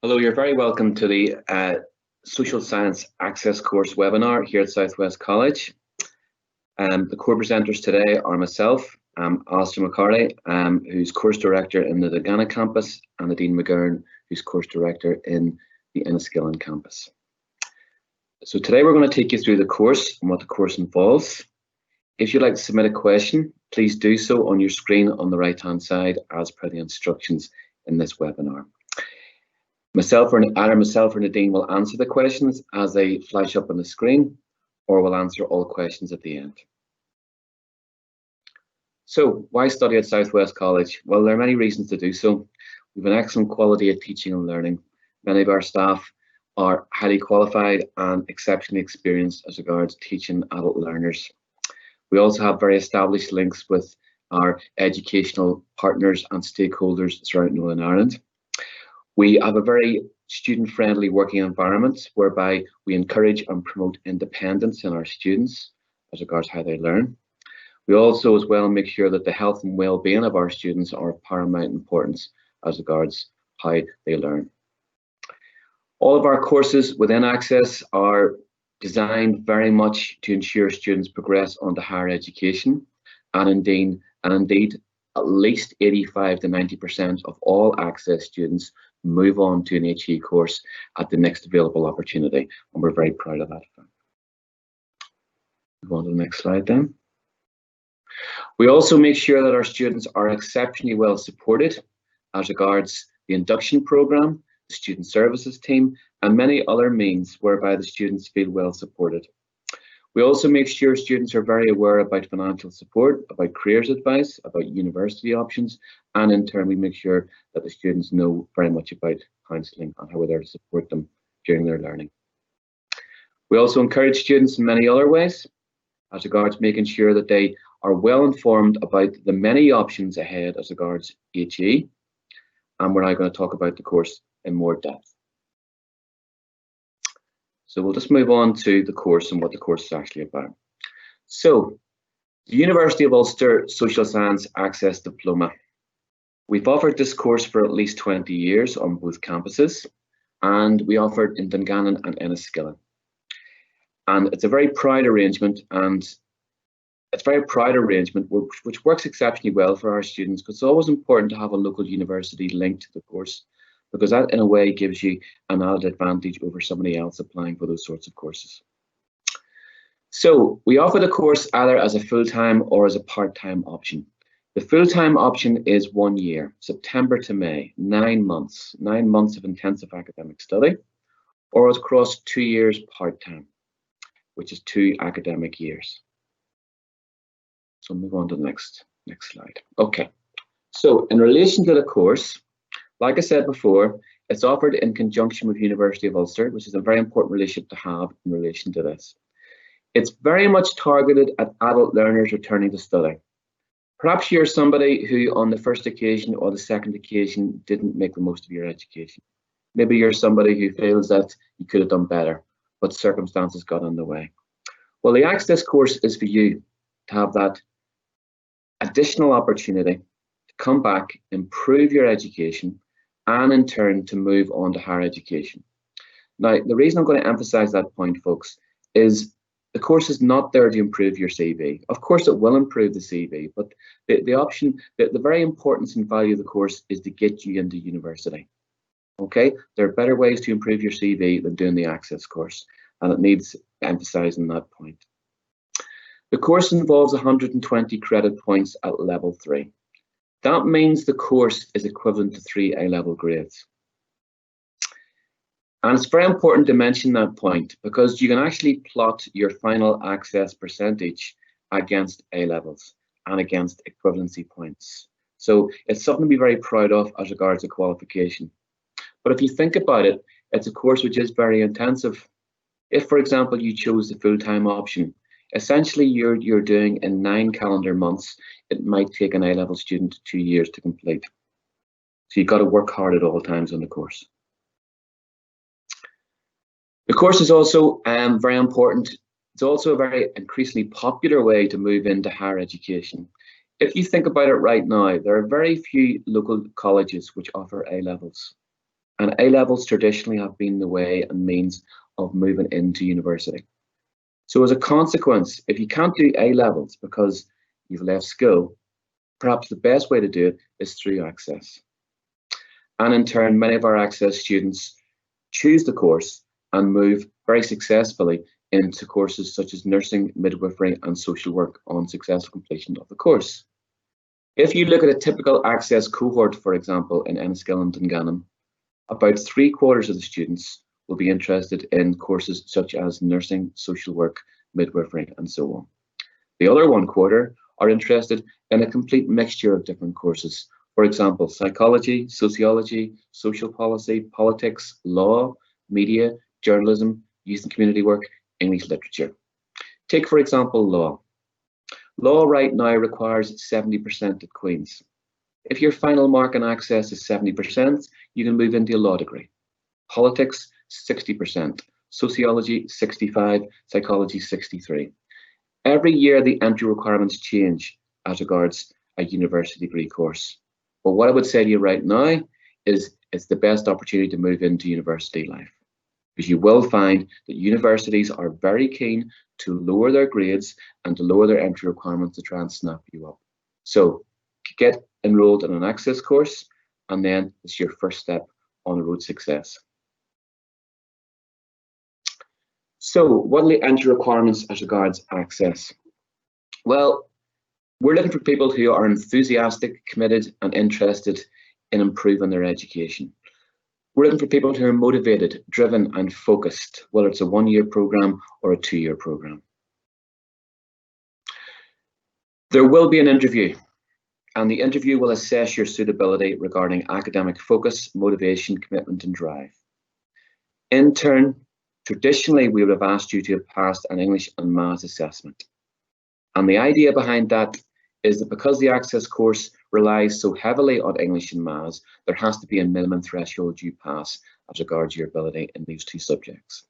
Hello, you're very welcome to the Social Science Access course webinar here at Southwest College. The core presenters today are myself, Alistair McCarty, who's course director in the Dungannon campus, and Nadine McGurn, who's course director in the Enniskillen campus. So today we're going to take you through the course and what the course involves. If you'd like to submit a question, please do so on your screen on the right-hand side as per the instructions in this webinar. Either myself or Nadine will answer the questions as they flash up on the screen, or we'll answer all questions at the end. So, why study at Southwest College? Well, there are many reasons to do so. We have an excellent quality of teaching and learning. Many of our staff are highly qualified and exceptionally experienced as regards teaching adult learners. We also have very established links with our educational partners and stakeholders throughout Northern Ireland. We have a very student-friendly working environment whereby we encourage and promote independence in our students as regards how they learn. We also as well make sure that the health and well-being of our students are of paramount importance as regards how they learn. All of our courses within Access are designed very much to ensure students progress on to higher education, and indeed at least 85 to 90% of all Access students move on to an HE course at the next available opportunity, and we're very proud of that. Move on to the next slide then. We also make sure that our students are exceptionally well supported as regards the induction programme, the student services team, and many other means whereby the students feel well supported. We also make sure students are very aware about financial support, about careers advice, about university options, and in turn we make sure that the students know very much about counselling and how we're there to support them during their learning. We also encourage students in many other ways as regards making sure that they are well informed about the many options ahead as regards HE, and we're now going to talk about the course in more depth. So we'll just move on to the course and what the course is actually about. So, the University of Ulster Social Science Access Diploma. We've offered this course for at least 20 years on both campuses, and we offer it in Dungannon and Enniskillen. And it's a very proud arrangement, which works exceptionally well for our students, because it's always important to have a local university linked to the course, because that in a way gives you an added advantage over somebody else applying for those sorts of courses. So we offer the course either as a full-time or as a part-time option. The full-time option is 1 year, September to May, 9 months of intensive academic study, or across 2 years part-time, which is 2 academic years. So move on to the next slide. Okay, so in relation to the course, like I said before, it's offered in conjunction with University of Ulster, which is a very important relationship to have in relation to this. It's very much targeted at adult learners returning to study. Perhaps you're somebody who on the first occasion or the second occasion didn't make the most of your education. Maybe you're somebody who feels that you could have done better, but circumstances got in the way. Well, the Access course is for you to have that additional opportunity to come back, improve your education, and in turn to move on to higher education. Now, the reason I'm going to emphasize that point, folks, is the course is not there to improve your CV. Of course, it will improve the CV, but the very importance and value of the course is to get you into university. Okay, there are better ways to improve your CV than doing the Access course, and it needs emphasizing that point. The course involves 120 credit points at level 3. That means the course is equivalent to 3 A-level grades. And it's very important to mention that point because you can actually plot your final Access percentage against A-levels and against equivalency points. So it's something to be very proud of as regards to qualification. But if you think about it, it's a course which is very intensive. If, for example, you chose the full-time option, essentially you're doing in 9 calendar months. It might take an A-level student 2 years to complete. So you've got to work hard at all times on the course. The course is also very important. It's also a very increasingly popular way to move into higher education. If you think about it right now, there are very few local colleges which offer A-levels. And A-levels traditionally have been the way and means of moving into university. So as a consequence, if you can't do A-levels because you've left school, perhaps the best way to do it is through Access. And in turn, many of our Access students choose the course and move very successfully into courses such as nursing, midwifery, and social work on successful completion of the course. If you look at a typical Access cohort, for example, in Enniskillen and Dungannon, about 3/4 of the students will be interested in courses such as nursing, social work, midwifery, and so on. The other 1/4 are interested in a complete mixture of different courses. For example, psychology, sociology, social policy, politics, law, media, journalism, youth and community work, English literature. Take, for example, law. Law right now requires 70% at Queen's. If your final mark on Access is 70%, you can move into a law degree. Politics, 60%. Sociology, 65. Psychology, 63. Every year, the entry requirements change as regards a university degree course. But what I would say to you right now is it's the best opportunity to move into university life, because you will find that universities are very keen to lower their grades and to lower their entry requirements to try and snap you up. So get enrolled in an Access course, and then it's your first step on the road to success. So what are the entry requirements as regards Access? Well, we're looking for people who are enthusiastic, committed, and interested in improving their education. We're looking for people who are motivated, driven, and focused, whether it's a 1-year program or a 2-year program. There will be an interview, and the interview will assess your suitability regarding academic focus, motivation, commitment, and drive. In turn, traditionally, we would have asked you to have passed an English and Maths assessment. And the idea behind that is that because the Access course relies so heavily on English and Maths, there has to be a minimum threshold you pass as regards your ability in these 2 subjects.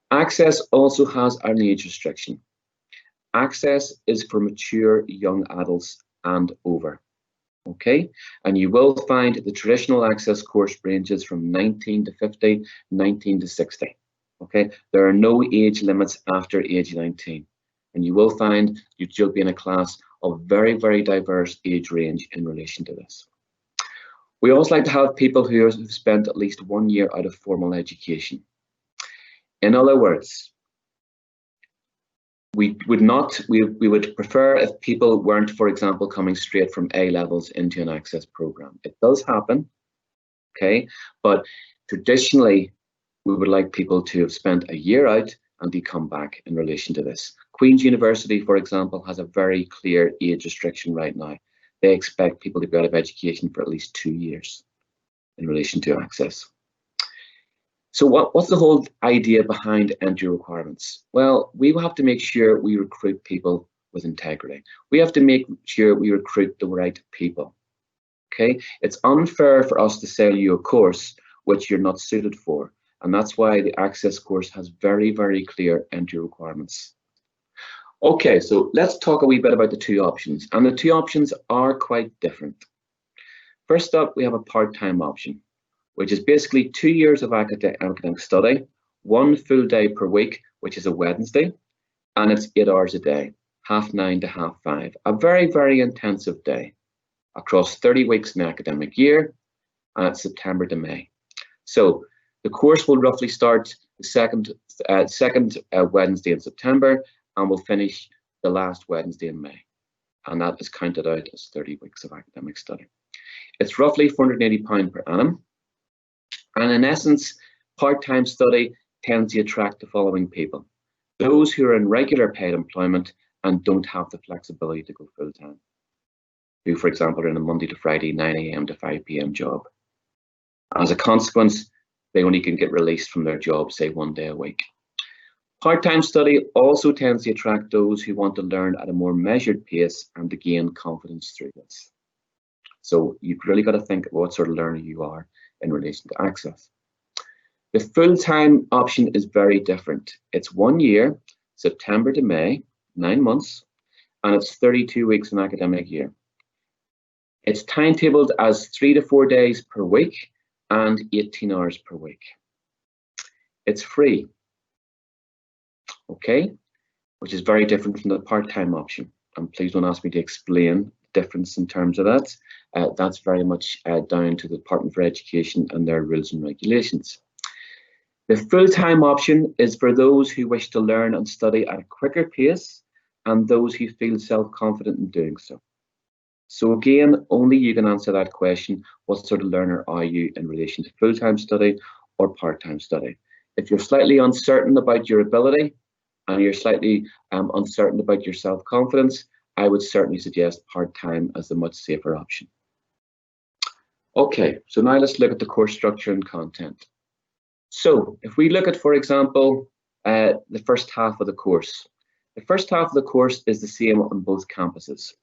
Access also has an age restriction. Access is for mature young adults and over. Okay, and you will find the traditional Access course ranges from 19 to 50, 19 to 60. Okay, there are no age limits after age 19. And you will find you'll be in a class of very, very diverse age range in relation to this. We also like to have people who have spent at least 1 year out of formal education. In other words, we would prefer if people weren't, for example, coming straight from A-levels into an Access program. It does happen, okay, but traditionally we would like people to have spent a year out and they come back in relation to this. Queen's University, for example, has a very clear age restriction right now. They expect people to be out of education for at least 2 years in relation to Access. So what's the whole idea behind entry requirements? Well, we have to make sure we recruit people with integrity. We have to make sure we recruit the right people. Okay, it's unfair for us to sell you a course which you're not suited for. And that's why the Access course has very, very clear entry requirements. Okay, so let's talk a wee bit about the 2 options. And the 2 options are quite different. First up, we have a part-time option, which is basically 2 years of academic study, 1 full day per week, which is a Wednesday, and it's 8 hours a day, 9:30 to 5:30. A very, very intensive day across 30 weeks in the academic year, and it's September to May. So the course will roughly start the second Wednesday in September and will finish the last Wednesday in May. And that is counted out as 30 weeks of academic study. It's roughly £480 per annum. And in essence, part-time study tends to attract the following people: those who are in regular paid employment and don't have the flexibility to go full-time, who, for example, are in a Monday to Friday, 9 AM to 5 PM job. As a consequence, they only can get released from their job, say, 1 day a week. Part-time study also tends to attract those who want to learn at a more measured pace and to gain confidence through this. So you've really got to think of what sort of learner you are in relation to Access. The full-time option is very different. It's 1 year, September to May, 9 months, and it's 32 weeks an academic year. It's timetabled as 3 to 4 days per week, and 18 hours per week. It's free, okay, which is very different from the part-time option. And please don't ask me to explain the difference in terms of that. That's very much down to the Department for Education and their rules and regulations. The full-time option is for those who wish to learn and study at a quicker pace and those who feel self-confident in doing so. So again, only you can answer that question. What sort of learner are you in relation to full-time study or part-time study? If you're slightly uncertain about your ability and you're slightly uncertain about your self-confidence, I would certainly suggest part-time as the much safer option. Okay, so now let's look at the course structure and content. So if we look at, for example, the first half of the course. The first half of the course is the same on both campuses.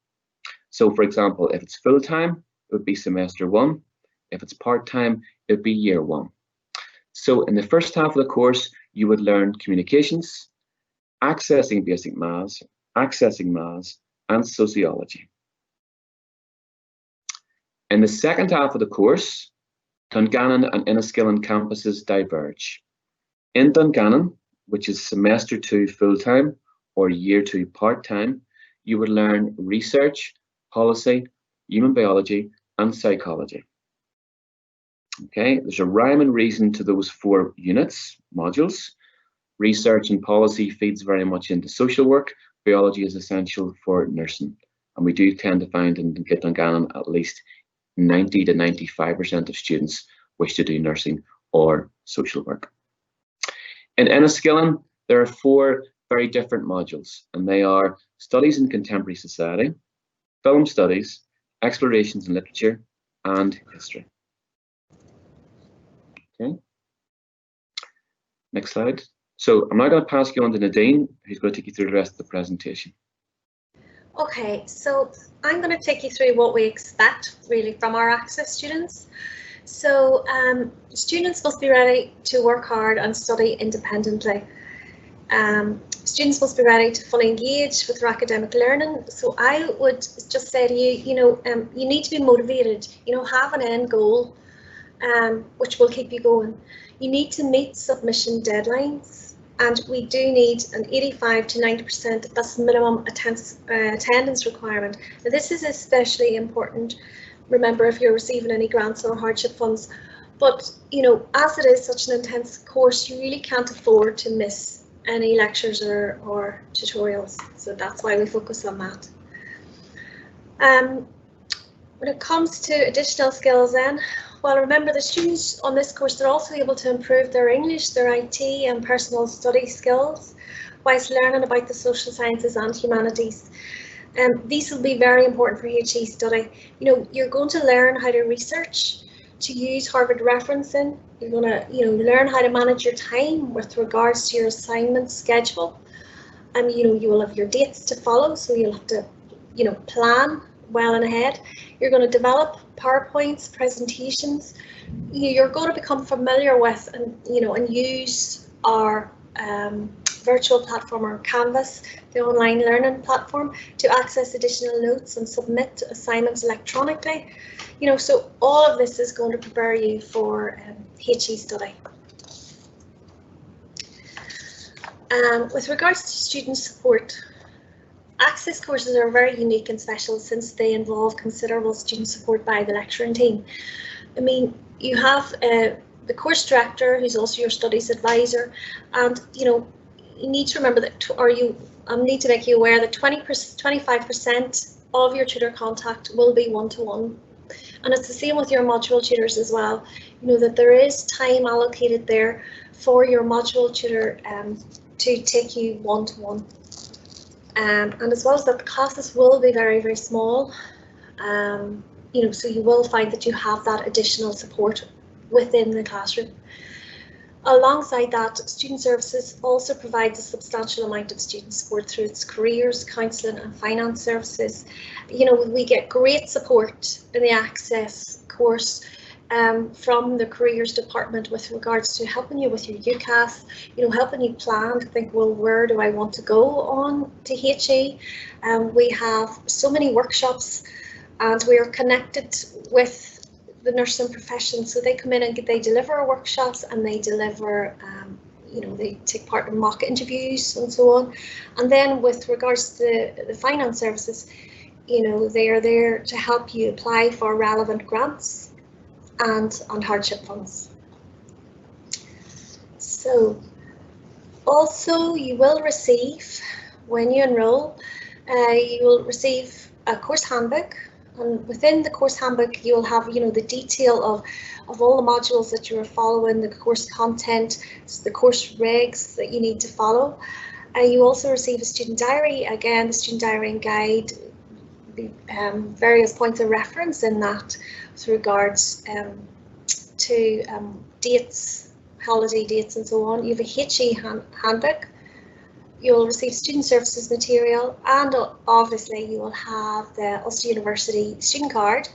So for example, if it's full-time, it would be semester 1. If it's part-time, it would be year 1. So in the first half of the course, you would learn communications, accessing basic maths, and sociology. In the second half of the course, Dungannon and Enniskillen campuses diverge. In Dungannon, which is semester 2 full-time or year 2 part-time, you would learn research, policy, human biology, and psychology. Okay, there's a rhyme and reason to those 4 units, modules. Research and policy feeds very much into social work. Biology is essential for nursing. And we do tend to find in Dungannon at least 90 to 95% of students wish to do nursing or social work. In Enniskillen, there are 4 very different modules, and they are Studies in Contemporary Society, Film Studies, Explorations in Literature, and History. Okay. Next slide. So I'm now going to pass you on to Nadine, who's going to take you through the rest of the presentation. Okay, so I'm going to take you through what we expect really from our Access students. So students must be ready to work hard and study independently. Students must be ready to fully engage with their academic learning. So I would just say to you, you need to be motivated, have an end goal, which will keep you going. You need to meet submission deadlines. And we do need an 85 to 90%, that's the minimum attendance requirement. Now, this is especially important, remember, if you're receiving any grants or hardship funds. But, as it is such an intense course, you really can't afford to miss any lectures or tutorials. So that's why we focus on that. When it comes to additional skills then, well, remember the students on this course, they're also able to improve their English, their IT and personal study skills, whilst learning about the social sciences and humanities. These will be very important for HE study. You're going to learn how to research, to use Harvard referencing. You're going to, learn how to manage your time with regards to your assignment schedule. You will have your dates to follow, so you'll have to, plan well and ahead. You're going to develop PowerPoints, presentations. You're going to become familiar with and use our virtual platform, or Canvas, the online learning platform, to access additional notes and submit assignments electronically. So all of this is going to prepare you for HE study. With regards to student support, Access courses are very unique and special since they involve considerable student support by the lecturing team. You have the course director, who's also your studies advisor, and you need to remember that, I need to make you aware that 25% of your tutor contact will be one-to-one, and it's the same with your module tutors as well. That there is time allocated there for your module tutor to take you one-to-one. And as well as that, the classes will be very, very small. So you will find that you have that additional support within the classroom. Alongside that, Student Services also provides a substantial amount of student support through its careers, counselling and finance services. We get great support in the Access course from the careers department with regards to helping you with your UCAS, helping you plan to think, well, where do I want to go on to HE? We have so many workshops, and we are connected with the nursing profession. So they come in and they deliver workshops, and they deliver, you know, they take part in mock interviews and so on. And then with regards to the finance services, you know, they are there to help you apply for relevant grants and hardship funds. So also you will receive, when you enroll, you will receive a course handbook, and within the course handbook you will have, you know, the detail of all the modules that you are following, the course content, the course regs that you need to follow. You also receive a student diary, again the student diary and guide, various points of reference in that with regards to dates, holiday dates and so on. You have a HE handbook. You'll receive student services material, and obviously you will have the Ulster University student card,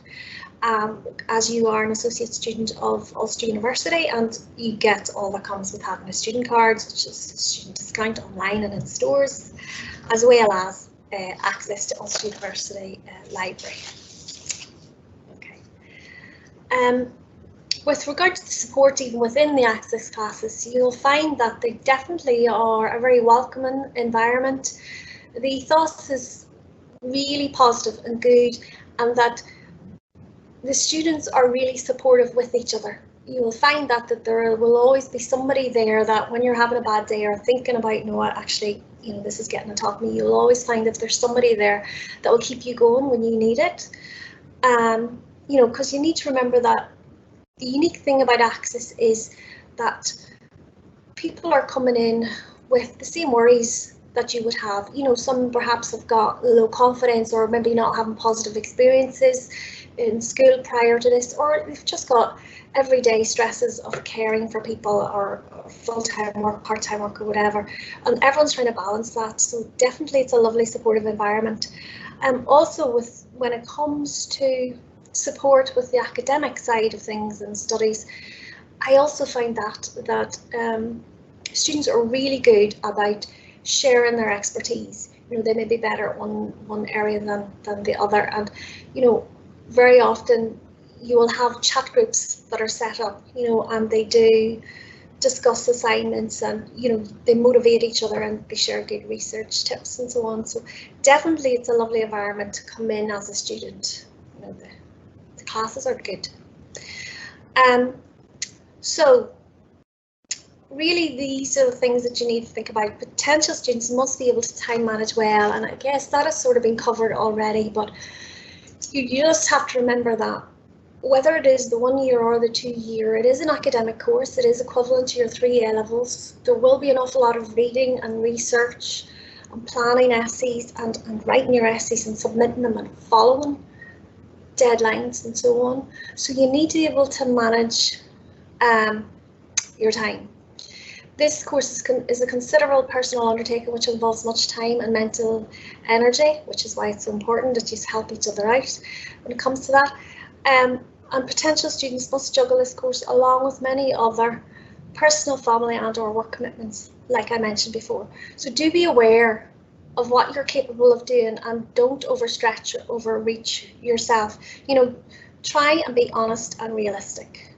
as you are an associate student of Ulster University, and you get all that comes with having a student card, such as student discount online and in stores, as well as access to Ulster University library. Okay. With regard to the support, even within the Access classes, you'll find that they definitely are a very welcoming environment. The ethos is really positive and good, and that the students are really supportive with each other. You will find that there will always be somebody there that when you're having a bad day or thinking about, you know what, actually, you know, this is getting on top of me, you'll always find that there's somebody there that will keep you going when you need it. You know, because you need to remember that the unique thing about Access is that people are coming in with the same worries that you would have. You know, some perhaps have got low confidence, or maybe not having positive experiences in school prior to this, or they've just got everyday stresses of caring for people, or full-time work, part-time work, or whatever, and everyone's trying to balance that. So definitely it's a lovely supportive environment. Also, when it comes to support with the academic side of things and studies, I also find that students are really good about sharing their expertise. You know, they may be better at one area than the other, and you know, very often you will have chat groups that are set up, you know, and they do discuss assignments, and you know, they motivate each other and they share good research tips and so on. So definitely it's a lovely environment to come in as a student. You know, the classes are good. So really these are the things that you need to think about. Potential students must be able to time manage well, and I guess that has sort of been covered already, but you just have to remember that whether it is the 1 year or the 2 year, it is an academic course. It is equivalent to your 3 A levels. There will be an awful lot of reading and research and planning essays and writing your essays and submitting them and following deadlines and so on. So you need to be able to manage your time. This course is a considerable personal undertaking which involves much time and mental energy, which is why it's so important that you help each other out when it comes to that. And potential students must juggle this course along with many other personal, family and or work commitments, like I mentioned before. So do be aware of what you're capable of doing, and don't overstretch or overreach yourself. You know, try and be honest and realistic.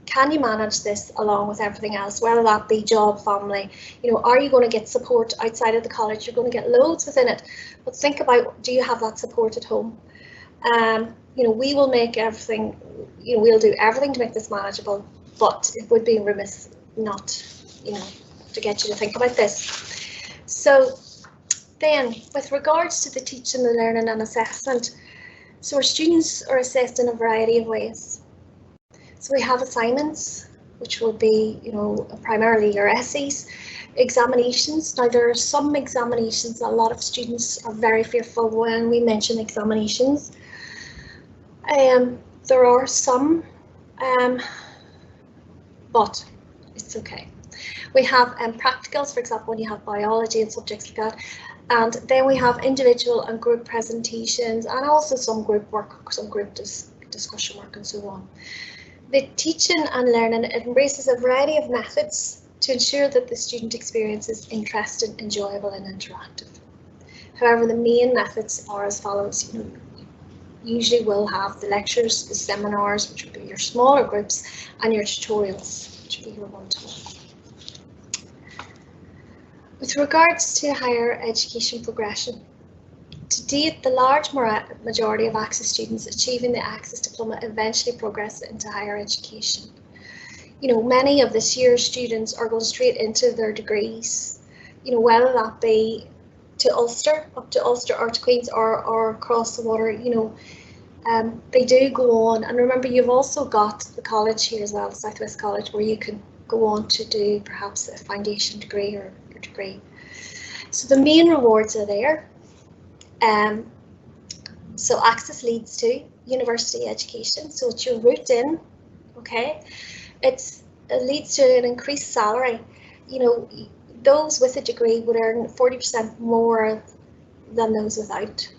Can you manage this along with everything else, whether that be job, family? You know, are you going to get support outside of the college? You're going to get loads within it, but think about, do you have that support at home? You know, we will make everything, you know, we'll do everything to make this manageable, but it would be remiss not, you know, to get you to think about this. So then, with regards to the teaching, the learning and assessment, so our students are assessed in a variety of ways. So we have assignments, which will be, you know, primarily your essays, examinations. Now there are some examinations, a lot of students are very fearful when we mention examinations. There are some, but it's okay. We have practicals, for example, when you have biology and subjects like that. And then we have individual and group presentations, and also some group work, some group discussion work and so on. The teaching and learning embraces a variety of methods to ensure that the student experience is interesting, enjoyable and interactive. However, the main methods are as follows. You know, usually will have the lectures, the seminars, which would be your smaller groups, and your tutorials, which would be your one-to-one. With regards to higher education progression, to date, the large majority of Access students achieving the Access Diploma eventually progress into higher education. You know, many of this year's students are going straight into their degrees, you know, whether that be to Ulster, up to Ulster or to Queen's, or across the water, you know, they do go on. And remember, you've also got the college here as well, the South West College, where you can go on to do perhaps a foundation degree or your degree. So the main rewards are there. So Access leads to university education, so it's your route in, okay? It leads to an increased salary. You know, those with a degree would earn 40% more than those without.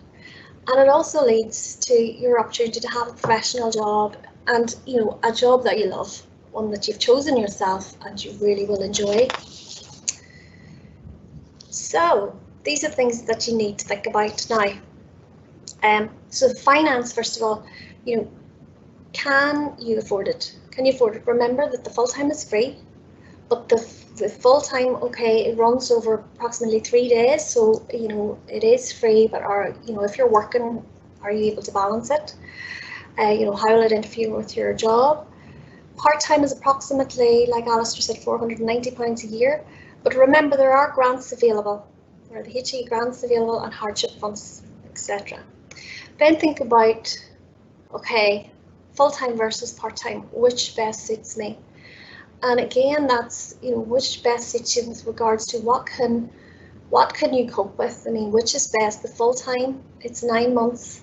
And it also leads to your opportunity to have a professional job, and, you know, a job that you love, one that you've chosen yourself and you really will enjoy. So these are things that you need to think about now. So finance, first of all, you know, can you afford it? Can you afford it? Remember that the full-time is free, but the full-time, okay, it runs over approximately 3 days, so, you know, it is free, but you know, if you're working, are you able to balance it? You know, how will it interfere with your job? Part-time is approximately, like Alistair said, £490 a year, but remember there are grants available. There are the HE grants available and hardship funds, etc. Then think about, okay, full-time versus part-time, which best suits me? And again, that's, you know, which best suits you with regards to what can you cope with? I mean, which is best? The full-time, it's 9 months.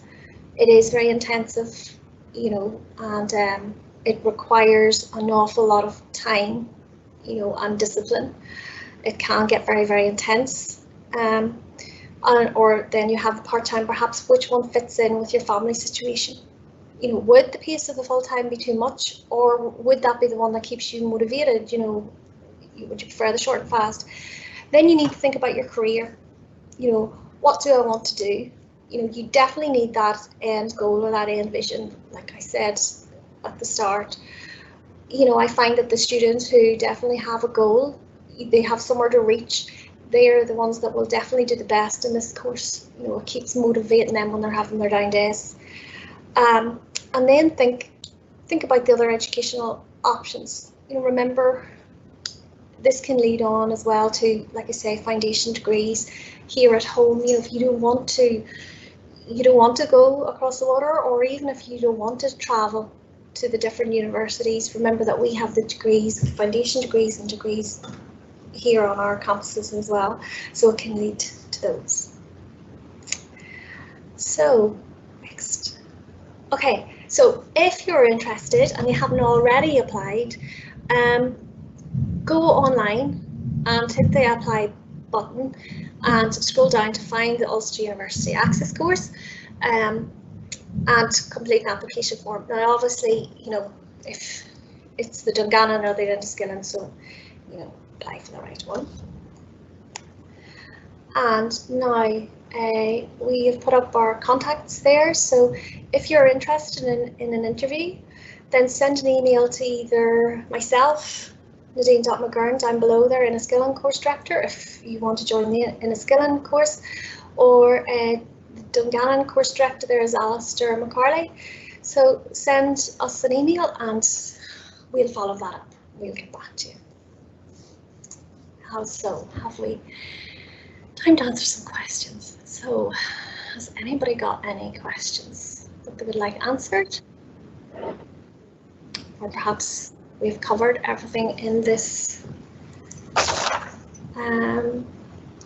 It is very intensive, you know, and it requires an awful lot of time, you know, and discipline. It can get very, very intense. Or then you have the part-time, perhaps which one fits in with your family situation. You know, would the pace of the full-time be too much, or would that be the one that keeps you motivated? You know, would you prefer the short and fast? Then you need to think about your career. You know, what do I want to do? You know, you definitely need that end goal or that end vision, like I said at the start. You know, I find that the students who definitely have a goal, they have somewhere to reach, they're the ones that will definitely do the best in this course. You know, it keeps motivating them when they're having their down days. And then think about the other educational options. You know, remember, this can lead on as well to, like I say, foundation degrees here at home. You know, if you don't want to go across the water, or even if you don't want to travel to the different universities, remember that we have the degrees, foundation degrees and degrees here on our campuses as well, so it can lead to those. So next, okay, so if you're interested and you haven't already applied, go online and hit the apply button and scroll down to find the Ulster University Access course, and complete an application form. Now obviously, you know, if it's the Dungannon or the Enniskillen, so, you know, apply for the right one. And now we have put up our contacts there, so if you're interested in an interview, then send an email to either myself, Nadine.McGurn, down below there, Enniskillen course director, if you want to join the Enniskillen course, or the Dungannon course director, there is Alistair McCarley. So send us an email and we'll follow that up. We'll get back to you. So have we time to answer some questions? So has anybody got any questions that they would like answered? Or perhaps we've covered everything in this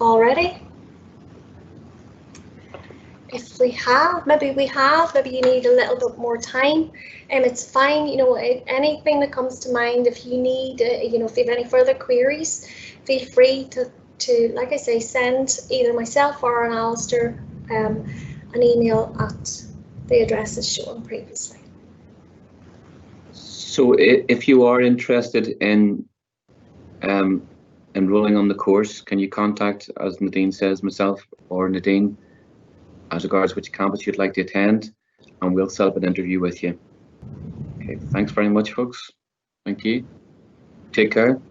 already. If we have, maybe you need a little bit more time, and it's fine. You know, anything that comes to mind, if you need, you know, if you have any further queries, feel free to, like I say, send either myself or an Alistair an email at the addresses shown previously. So if you are interested in enrolling on the course, can you contact, as Nadine says, myself or Nadine as regards which campus you'd like to attend, and we'll set up an interview with you. Okay, thanks very much, folks. Thank you. Take care.